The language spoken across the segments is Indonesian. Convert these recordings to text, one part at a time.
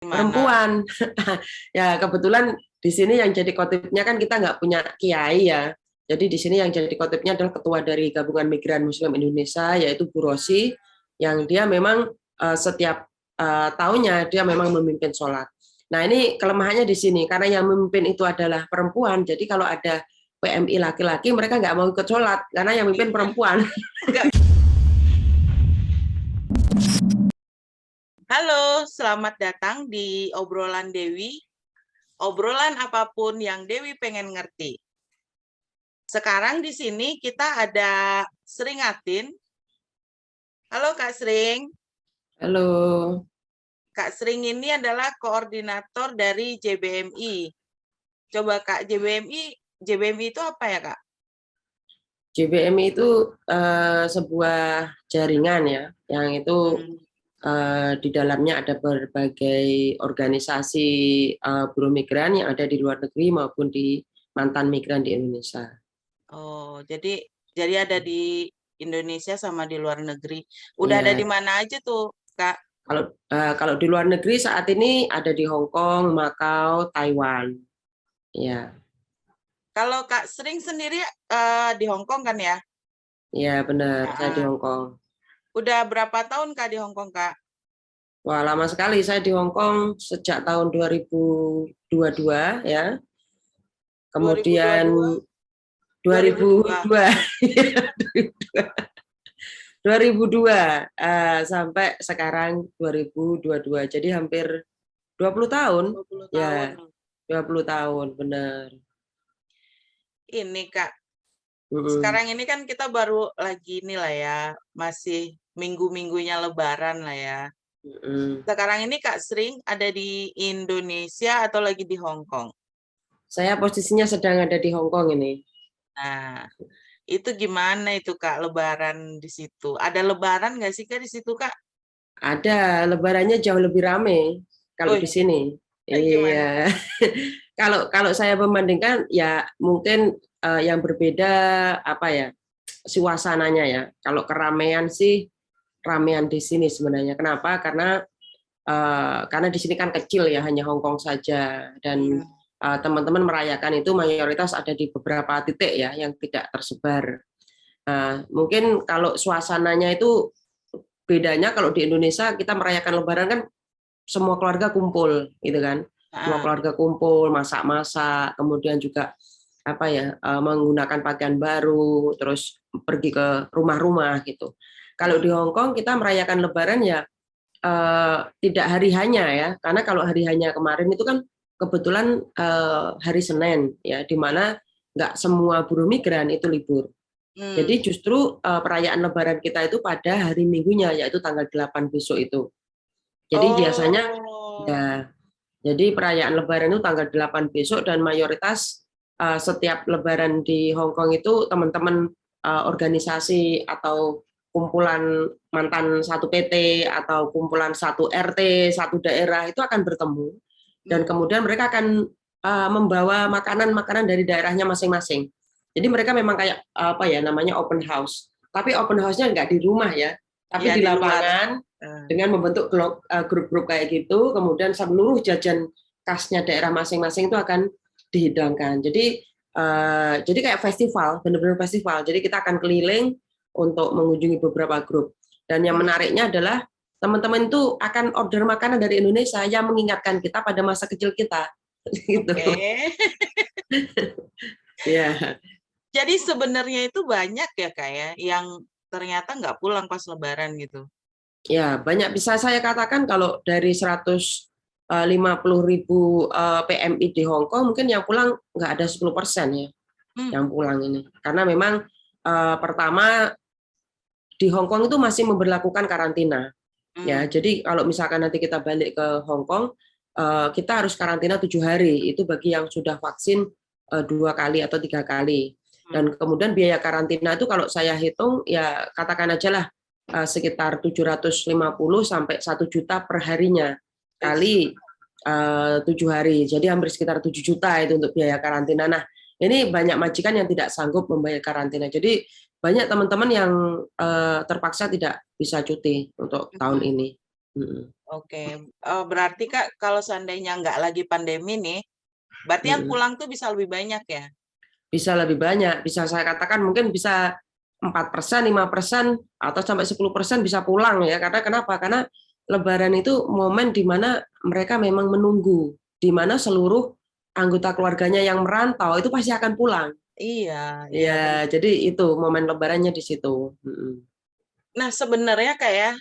Gimana? perempuan. Ya kebetulan di sini yang jadi khotibnya kan kita nggak punya kiai ya. Jadi di sini yang jadi khotibnya adalah ketua dari Gabungan Migran Muslim Indonesia, yaitu Bu Rosi, yang dia memang setiap tahunnya dia memang memimpin sholat. Nah ini kelemahannya di sini karena yang memimpin itu adalah perempuan. Jadi kalau ada PMI laki-laki mereka nggak mau ikut sholat karena yang memimpin perempuan. Enggak. Halo, selamat datang di obrolan Dewi. Obrolan apapun yang Dewi pengen ngerti. Sekarang di sini kita ada Seringatin. Halo Kak Sering. Halo. Kak Sering ini adalah koordinator dari JBMI. Coba Kak, JBMI itu apa ya Kak? JBMI itu sebuah jaringan ya, yang itu di dalamnya ada berbagai organisasi buruh migran yang ada di luar negeri maupun di mantan migran di Indonesia. Oh, jadi ada di Indonesia sama di luar negeri. Udah ada di Ya, mana aja tuh, Kak? kalau di luar negeri saat ini ada di Hong Kong, Makau, Taiwan. Ya, Kalau Kak Sering sendiri di Hong Kong kan ya? ya benar, saya di Nah, Hong Kong. udah berapa tahun Kak di Hong Kong, Kak? Wah, lama sekali saya di Hong Kong sejak tahun 2022 ya. Kemudian 2022, 2002. 2002 2002 sampai sekarang 2022. Jadi hampir 20 tahun. 20 tahun. Ya, 20 tahun benar. Ini Kak, Mm-mm. sekarang ini kan kita baru lagi ini lah ya, masih minggu-minggunya Lebaran lah ya. Mm-mm. Sekarang ini Kak Sering ada di Indonesia atau lagi di Hong Kong? Saya posisinya sedang ada di Hong Kong ini. Nah, itu gimana itu Kak Lebaran di situ? Ada Lebaran nggak sih Kak di situ Kak? Ada lebarannya jauh lebih ramai kalau di Wih, sini. gimana? Iya. Kalau kalau saya membandingkan ya mungkin yang berbeda apa ya suasananya ya. Kalau keramaian sih ramean di sini sebenarnya. Kenapa? Karena di sini kan kecil ya, hanya Hong Kong saja dan Hmm. teman-teman merayakan itu mayoritas ada di beberapa titik ya yang tidak tersebar. Mungkin kalau suasananya itu bedanya kalau di Indonesia kita merayakan Lebaran kan semua keluarga kumpul gitu kan. Semua Ah, keluarga kumpul, masak-masak, kemudian juga apa ya menggunakan pakaian baru, terus pergi ke rumah-rumah gitu. Kalau di hmm. Hong Kong kita merayakan Lebaran ya tidak hari hanya ya, karena kalau hari hanya kemarin itu kan kebetulan hari Senin ya, di mana nggak semua buruh migran itu libur. Hmm. Jadi justru perayaan Lebaran kita itu pada hari Minggunya, yaitu tanggal 8 besok itu. Jadi biasanya Oh, ya, jadi perayaan Lebaran itu tanggal 8 besok dan mayoritas setiap Lebaran di Hong Kong itu teman-teman organisasi atau kumpulan mantan satu PT atau kumpulan satu RT, satu daerah itu akan bertemu dan hmm. kemudian mereka akan membawa makanan-makanan dari daerahnya masing-masing. Jadi mereka memang kayak apa ya namanya open house. Tapi open house-nya nggak di rumah ya, tapi Ya di di luar. lapangan Eh, dengan membentuk grup-grup kayak gitu, kemudian seluruh jajan khasnya daerah masing-masing itu akan dihidangkan. Jadi kayak festival, benar-benar festival. Jadi kita akan keliling untuk mengunjungi beberapa grup. Dan yang hmm. menariknya adalah teman-teman itu akan order makanan dari Indonesia yang mengingatkan kita pada masa kecil kita. Gitu. Oke. Ya, Jadi sebenarnya itu banyak ya Kak ya, yang ternyata nggak pulang pas Lebaran gitu. ya banyak bisa saya katakan kalau dari 150.000 PMI di Hong Kong mungkin yang pulang nggak ada 10% ya Hmm. yang pulang ini. Karena memang pertama di Hong Kong itu masih memberlakukan karantina. Ya, Hmm. jadi kalau misalkan nanti kita balik ke Hong Kong, kita harus karantina 7 hari. Itu bagi yang sudah vaksin 2 kali atau 3 kali. Hmm. Dan kemudian biaya karantina itu kalau saya hitung ya katakan aja lah sekitar 750 sampai 1 juta per harinya Wis. kali 7 hari. Jadi hampir sekitar 7 juta itu untuk biaya karantina. Nah, ini banyak majikan yang tidak sanggup membayar karantina. Jadi banyak teman-teman yang terpaksa tidak bisa cuti untuk tahun Hmm. ini. Mm-mm. Oke, berarti Kak kalau seandainya nggak lagi pandemi nih, berarti yang Mm-mm. pulang tuh bisa lebih banyak ya? Bisa lebih banyak, bisa saya katakan mungkin bisa 4%, 5%, atau sampai 10% bisa pulang ya. Karena kenapa? Karena Lebaran itu momen di mana mereka memang menunggu, di mana seluruh anggota keluarganya yang merantau itu pasti akan pulang. Iya, iya Ya, benar. jadi itu momen Lebarannya di situ. Mm-mm. Nah sebenarnya kayak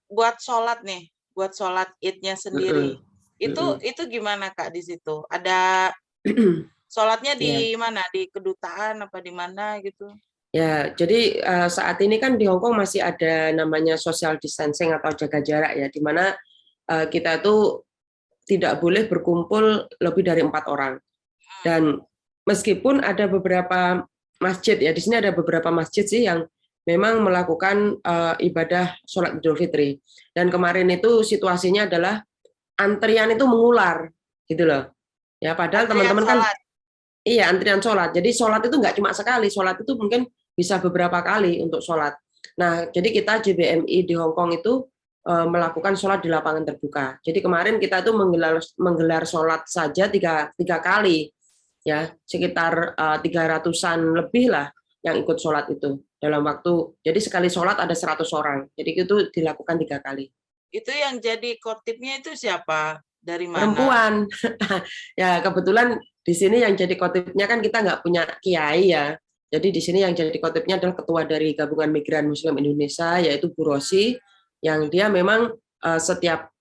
buat sholat nih, buat sholat Idnya sendiri, Mm-mm. Mm-mm. itu gimana Kak di situ? Ada sholatnya di Ya. mana? Di kedutaan apa di mana gitu? Ya, jadi saat ini kan di Hong Kong masih ada namanya social distancing atau jaga jarak ya, di mana kita itu tidak boleh berkumpul lebih dari 4 orang. Dan meskipun ada beberapa masjid ya, di sini ada beberapa masjid sih yang memang melakukan ibadah sholat Idul Fitri. Dan kemarin itu situasinya adalah antrian itu mengular, gitu loh. Ya, padahal Antrian teman-teman kan sholat. iya, antrian sholat. Jadi sholat itu nggak cuma sekali, sholat itu mungkin bisa beberapa kali untuk sholat. Nah, jadi kita JBMI di Hong Kong itu melakukan sholat di lapangan terbuka. Jadi kemarin kita tuh menggelar sholat saja tiga kali, ya sekitar 300-an lebih lah yang ikut sholat itu dalam waktu. Jadi sekali sholat ada 100 orang. Jadi itu dilakukan 3 kali. Itu yang jadi khotibnya itu siapa? Dari mana? Perempuan. Ya, kebetulan di sini yang jadi khotibnya kan kita nggak punya kiai ya. Jadi di sini yang jadi khotibnya adalah ketua dari Gabungan Migran Muslim Indonesia, yaitu Bu Rosi, yang dia memang setiap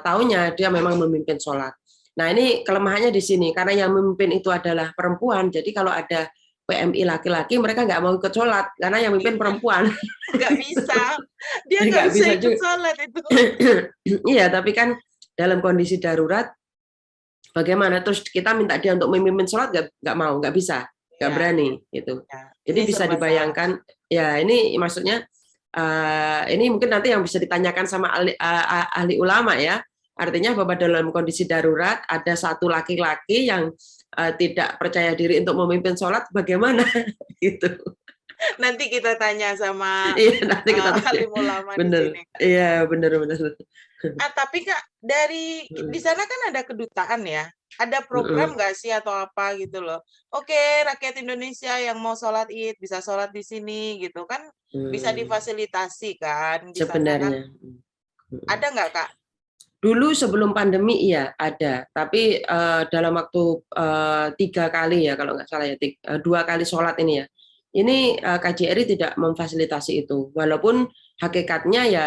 tahunnya dia memang memimpin sholat. Nah, ini kelemahannya di sini karena yang memimpin itu adalah perempuan. Jadi kalau ada PMI laki-laki, mereka nggak mau ikut sholat karena yang memimpin perempuan. Nggak bisa. Dia nggak Nggak bisa bisa ikut juga. sholat itu. Iya, tapi kan dalam kondisi darurat bagaimana terus kita minta dia untuk memimpin sholat nggak mau, nggak bisa, nggak Ya, berani gitu. ya. Jadi Ini bisa serba salah. dibayangkan ya, ini maksudnya ini mungkin nanti yang bisa ditanyakan sama ahli ulama ya, artinya bahwa dalam kondisi darurat ada satu laki-laki yang tidak percaya diri untuk memimpin sholat, bagaimana gitu. Nanti kita tanya sama Iya, nanti kita tanya. alim ulama di Bener, sini. iya bener. Tapi Kak, dari di sana kan ada kedutaan ya. Ada program nggak sih atau apa gitu loh? Oke, rakyat Indonesia yang mau sholat Id bisa sholat di sini gitu kan, bisa difasilitasi kan di sana kan. Sebenarnya. Ada nggak Kak? Dulu sebelum pandemi iya ada, tapi dalam waktu 3 kali ya kalau nggak salah ya, 2 kali sholat ini ya. Ini KJRI tidak memfasilitasi itu, walaupun hakikatnya ya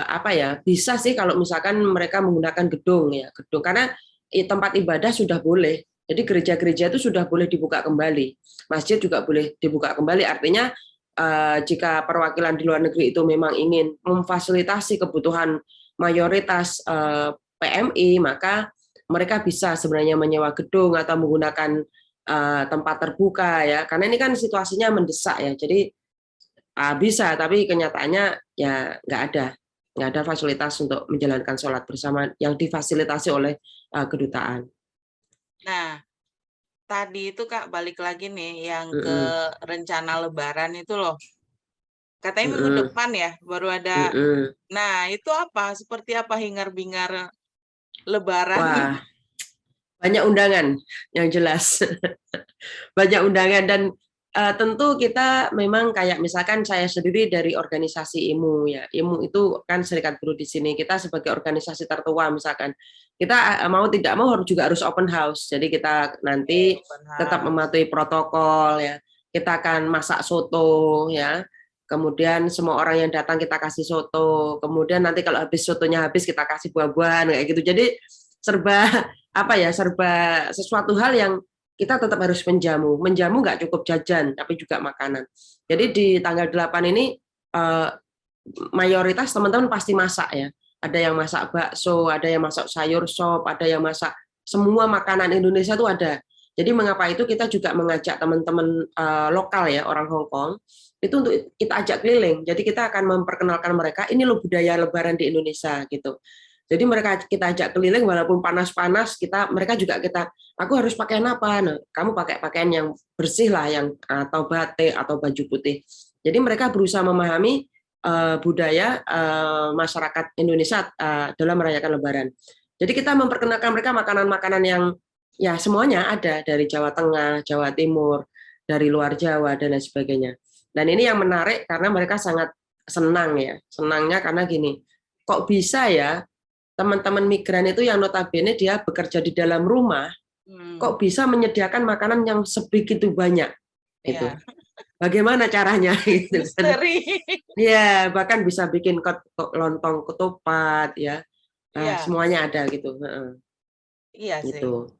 apa ya bisa sih kalau misalkan mereka menggunakan gedung ya, gedung karena tempat ibadah sudah boleh. Jadi gereja-gereja itu sudah boleh dibuka kembali, masjid juga boleh dibuka kembali. Artinya jika perwakilan di luar negeri itu memang ingin memfasilitasi kebutuhan mayoritas PMI, maka mereka bisa sebenarnya menyewa gedung atau menggunakan tempat terbuka ya. Karena ini kan situasinya mendesak ya. Jadi bisa, tapi kenyataannya ya nggak ada fasilitas untuk menjalankan sholat bersama yang difasilitasi oleh kedutaan. Nah, tadi itu Kak balik lagi nih yang ke Mm-mm. rencana Lebaran itu loh. Katanya minggu Mm-mm. depan ya baru ada. Mm-mm. Nah, itu apa? Seperti apa hingar-bingar Lebaran? Wah, banyak undangan yang jelas. Banyak undangan dan tentu kita memang kayak misalkan saya sendiri dari organisasi IMU ya. IMU itu kan serikat buruh di sini. Kita sebagai organisasi tertua misalkan kita mau tidak mau juga harus open house. Jadi kita nanti Open tetap house. mematuhi protokol ya. Kita akan masak soto ya. Kemudian semua orang yang datang kita kasih soto. Kemudian nanti kalau habis sotonya habis kita kasih buah-buahan kayak gitu. Jadi serba apa ya, serba sesuatu hal yang kita tetap harus menjamu. Menjamu nggak cukup jajan, tapi juga makanan. Jadi di tanggal 8 ini mayoritas teman-teman pasti masak ya. Ada yang masak bakso, ada yang masak sayur sop, ada yang masak semua makanan Indonesia itu ada. Jadi mengapa itu kita juga mengajak teman-teman lokal ya, orang Hong Kong, itu untuk kita ajak keliling. Jadi kita akan memperkenalkan mereka, ini loh budaya Lebaran di Indonesia gitu. Jadi mereka kita ajak keliling walaupun panas-panas, mereka juga kita, aku harus pakaian apa? Nah, kamu pakai pakaian yang bersih lah, yang atau batik atau baju putih. Jadi mereka berusaha memahami budaya masyarakat Indonesia dalam merayakan Lebaran. Jadi kita memperkenalkan mereka makanan-makanan yang ya semuanya ada dari Jawa Tengah, Jawa Timur, dari luar Jawa dan lain sebagainya. Dan ini yang menarik karena mereka sangat senang ya. Senangnya karena gini, kok bisa ya teman-teman migran itu yang notabene dia bekerja di dalam rumah, kok bisa menyediakan makanan yang sebegitu banyak gitu. Ya. Bagaimana caranya gitu kan. Misteri. Ya, bahkan bisa bikin lontong ketupat ya. Iya, Semuanya ada gitu. iya sih. Gitu.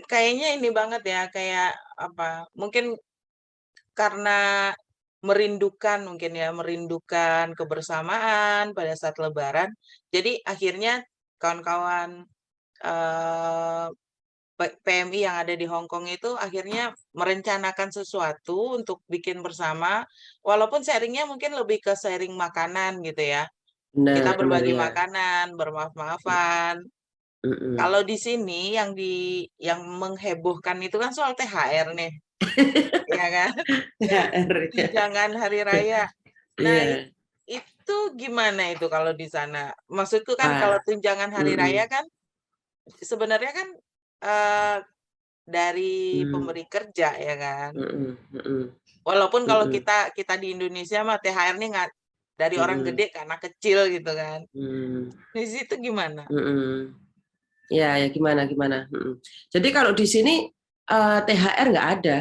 Kayaknya ini banget ya, kayak apa? Mungkin karena merindukan kebersamaan pada saat Lebaran. Jadi akhirnya kawan-kawan eh, PMI yang ada di Hong Kong itu akhirnya merencanakan sesuatu untuk bikin bersama, walaupun sharingnya mungkin lebih ke sharing makanan gitu ya. Kita Benar berbagi ya. makanan, bermaaf-maafan. Kalau di sini yang menghebohkan itu kan soal THR nih, ya kan? Ya. Tunjangan hari raya. Nah, Iya. itu gimana itu kalau di sana? Maksudku kan kalau Ah, tunjangan hari raya mm-mm. kan sebenarnya kan eh, dari Mm, pemberi kerja ya kan. mm-mm, mm-mm, Walaupun kalau mm-mm, kita kita di Indonesia mah THR nih nggak dari orang mm-mm, gede ke anak kecil gitu kan. mm, Di situ gimana? mm-mm. Ya, ya gimana gimana. Jadi kalau di sini THR nggak ada,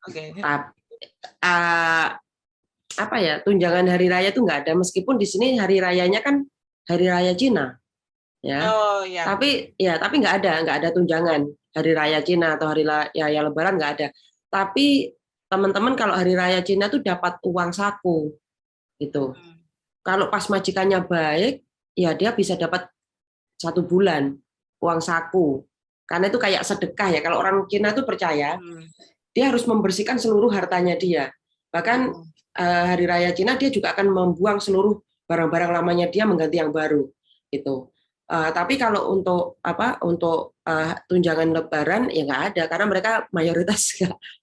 Oke. tapi apa ya tunjangan hari raya itu nggak ada. Meskipun di sini hari rayanya kan hari raya Cina, ya. Oh ya. Tapi nggak ada tunjangan hari raya Cina atau hari raya Lebaran nggak ada. Tapi teman-teman kalau hari raya Cina tuh dapat uang saku gitu. Hmm. Kalau pas majikannya baik, ya dia bisa dapat 1 bulan uang saku. Karena itu kayak sedekah ya. Kalau orang Cina itu percaya, Hmm. dia harus membersihkan seluruh hartanya dia. Bahkan Hmm. hari raya Cina dia juga akan membuang seluruh barang-barang lamanya dia mengganti yang baru gitu. Tapi kalau untuk tunjangan Lebaran ya nggak ada karena mereka mayoritas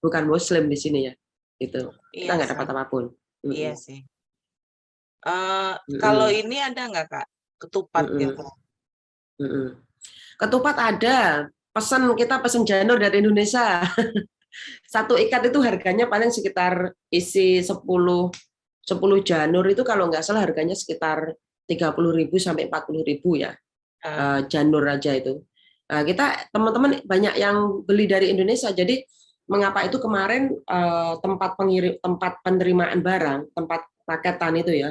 bukan Muslim di sini ya gitu. Kita Iya nggak dapat sih. apapun. Iya Mm-mm. sih. Kalau Mm-mm. ini ada nggak Kak ketupat gitu? Mm-mm. Mm-mm. Ketupat ada. Kita pesen janur dari Indonesia. Satu ikat itu harganya paling sekitar isi 10 janur itu kalau nggak salah harganya sekitar 30.000 sampai 40.000 ya. Eh, Janur aja itu. Kita teman-teman banyak yang beli dari Indonesia. Jadi mengapa itu kemarin tempat penerimaan barang, tempat paketan itu ya,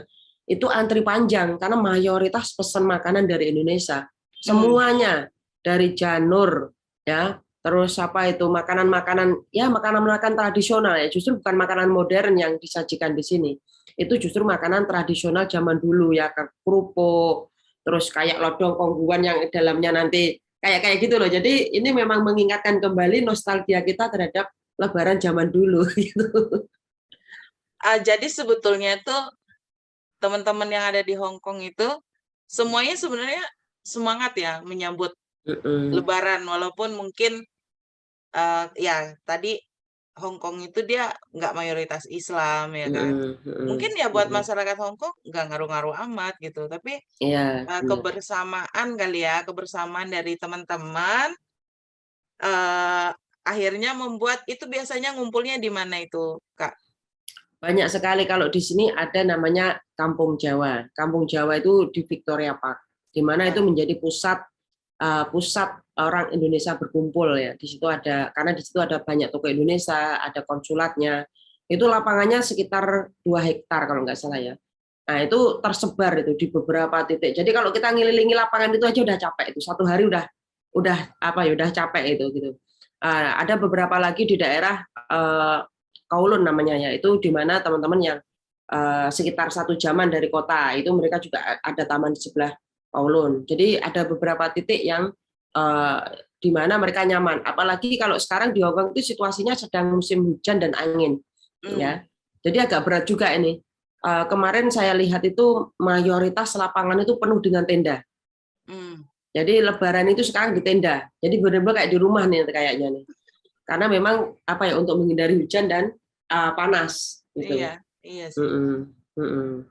itu antri panjang karena mayoritas pesan makanan dari Indonesia. hmm. Semuanya dari janur ya, terus apa itu makanan-makanan ya makanan-makanan tradisional ya, justru bukan makanan modern yang disajikan di sini. Itu justru makanan tradisional zaman dulu ya, kerupuk, terus kayak lodong kongguan yang dalamnya nanti kayak kayak gitu loh. Jadi ini memang mengingatkan kembali nostalgia kita terhadap Lebaran zaman dulu gitu. Jadi sebetulnya tuh teman-teman yang ada di Hong Kong itu semuanya sebenarnya semangat ya menyambut Mm-mm. Lebaran walaupun mungkin ya tadi Hong Kong itu dia nggak mayoritas Islam ya kan. Mm-mm. Mungkin Mm-mm. ya buat Mm-mm. masyarakat Hong Kong nggak ngaruh-ngaruh amat gitu. Tapi Iya, benar. kebersamaan kali ya, kebersamaan dari teman-teman eh, akhirnya membuat itu biasanya ngumpulnya di mana itu, Kak? Banyak sekali kalau di sini ada namanya Kampung Jawa. Kampung Jawa itu di Victoria Park, di mana itu Ah, menjadi pusat orang Indonesia berkumpul ya. Di situ ada karena di situ ada banyak toko Indonesia, ada konsulatnya. Itu lapangannya sekitar 2 hektar kalau nggak salah ya. Nah, itu tersebar itu di beberapa titik. Jadi kalau kita ngelilingi lapangan itu aja udah capek itu. Satu hari udah apa ya udah capek itu gitu. Ada beberapa lagi di daerah Kowloon namanya ya. Itu di mana teman-teman yang sekitar 1 jaman dari kota itu mereka juga ada taman di sebelah Kowloon. Jadi ada beberapa titik yang eh, di mana mereka nyaman. Apalagi kalau sekarang di Hongkong itu situasinya sedang musim hujan dan angin hmm, ya. Jadi agak berat juga ini. Kemarin saya lihat itu mayoritas lapangan itu penuh dengan tenda. hmm. Jadi Lebaran itu sekarang di tenda. Jadi benar-benar kayak di rumah nih kayaknya nih. Karena memang apa ya untuk menghindari hujan dan panas Iya, gitu. iya sih. Mm-mm. Mm-mm.